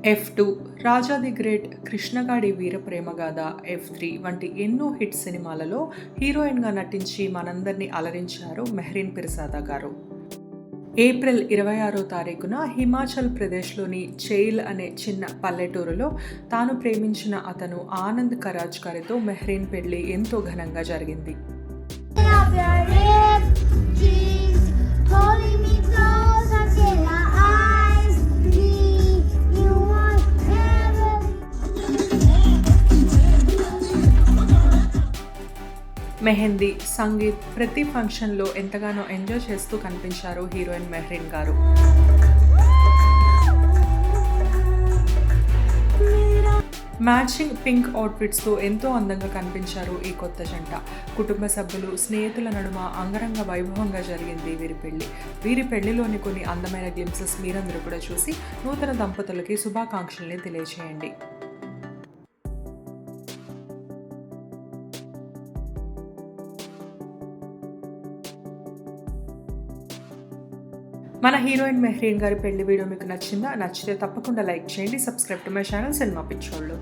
F2, Raja the great, Krishnagadi వీరప్రేమగాథ, F3 వంటి ఎన్నో hit సినిమాలలో హీరోయిన్గా నటించి మనందరినీ అలరించారు మెహ్రీన్ పిర్జాదా గారు. ఏప్రిల్ 26వ తారీఖున హిమాచల్ ప్రదేశ్లోని చైల్ అనే చిన్న పల్లెటూరులో తాను ప్రేమించిన అతను ఆనంద్ కరాచ్ గారితో మెహ్రీన్ పెళ్లి ఎంతో ఘనంగా జరిగింది. మెహందీ, సంగీత్, ప్రతి ఫంక్షన్లో ఎంతగానో ఎంజాయ్ చేస్తూ కనిపించారు హీరోయిన్ మెహ్రీన్ గారు. మ్యాచింగ్ పింక్ అవుట్ఫిట్స్తో ఎంతో అందంగా కనిపించారు ఈ కొత్త జంట. కుటుంబ సభ్యులు, స్నేహితుల నడుమ అంగరంగ వైభవంగా జరిగింది వీరి పెళ్లి. వీరి పెళ్లిలోని కొన్ని అందమైన గ్లింప్సెస్ మీరందరూ కూడా చూసి నూతన దంపతులకి శుభాకాంక్షల్ని తెలియజేయండి. మన హీరోయిన్ మెహ్రీన్ గారి పెళ్లి వీడియో మీకు నచ్చిందా? నచ్చితే తప్పకుండా లైక్ చేయండి. Subscribe to my channel cinema పిచ్చోళ్ళు.